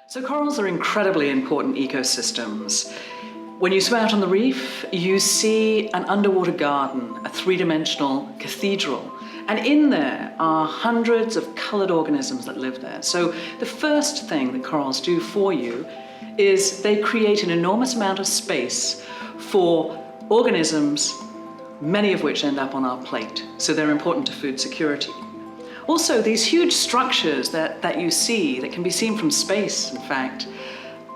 So corals are incredibly important ecosystems. When you swim out on the reef, you see an underwater garden, a three-dimensional cathedral. And in there are hundreds of coloured organisms that live there. So the first thing that corals do for you is they create an enormous amount of space for organisms, many of which end up on our plate. So they're important to food security. Also, these huge structures that you see, that can be seen from space, in fact,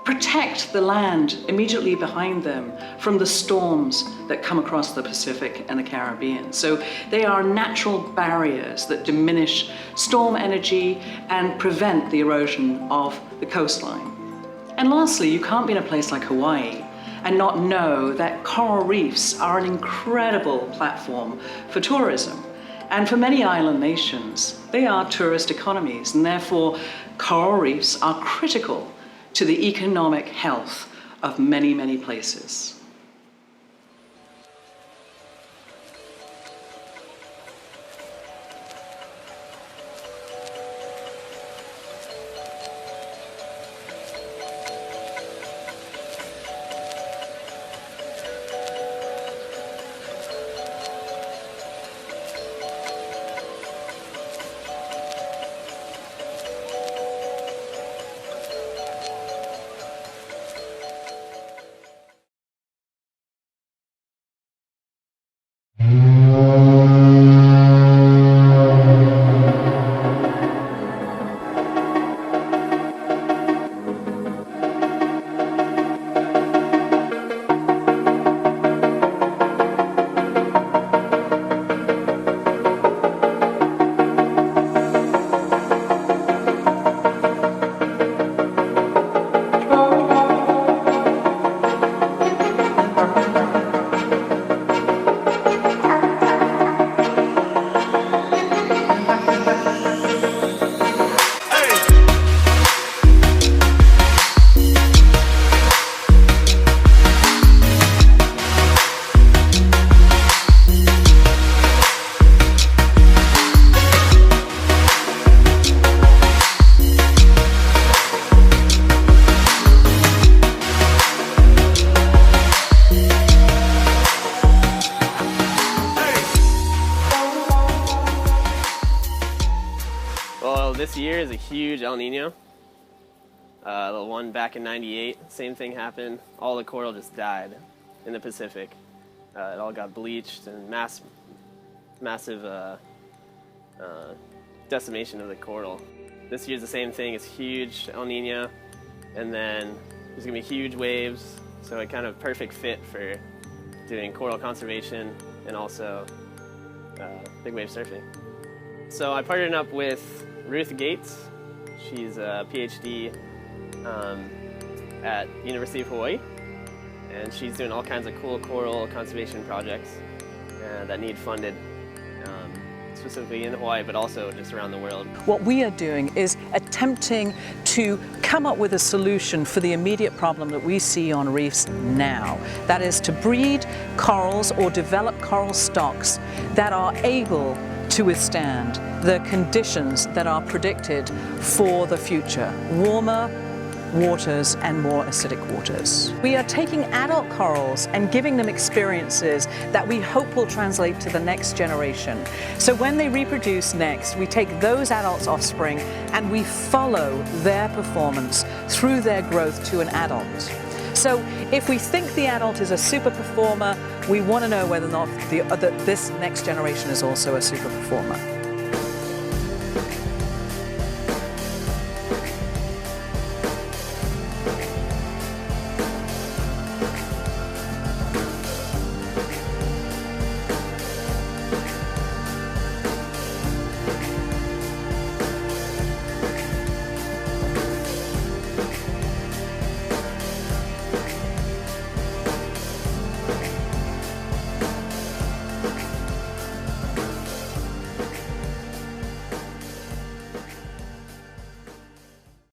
protect the land immediately behind them from the storms that come across the Pacific and the Caribbean. So they are natural barriers that diminish storm energy and prevent the erosion of the coastline. And lastly, you can't be in a place like Hawaii and not know that coral reefs are an incredible platform for tourism. And for many island nations, they are tourist economies, and therefore coral reefs are critical to the economic health of many, many places. Well, this year is a huge El Nino. The one back in '98, same thing happened. All the coral just died in the Pacific. It all got bleached and massive decimation of the coral. This year's the same thing. It's huge El Nino, and then there's gonna be huge waves. So a kind of perfect fit for doing coral conservation and also big wave surfing. So I partnered up with Ruth Gates. She's a PhD at University of Hawaii, and she's doing all kinds of cool coral conservation projects that need funded, specifically in Hawaii, but also just around the world. What we are doing is attempting to come up with a solution for the immediate problem that we see on reefs now. That is to breed corals or develop coral stocks that are able to withstand the conditions that are predicted for the future. Warmer waters and more acidic waters. We are taking adult corals and giving them experiences that we hope will translate to the next generation. So when they reproduce next, we take those adults' offspring and we follow their performance through their growth to an adult. So if we think the adult is a super performer, we want to know whether or not this next generation is also a super performer.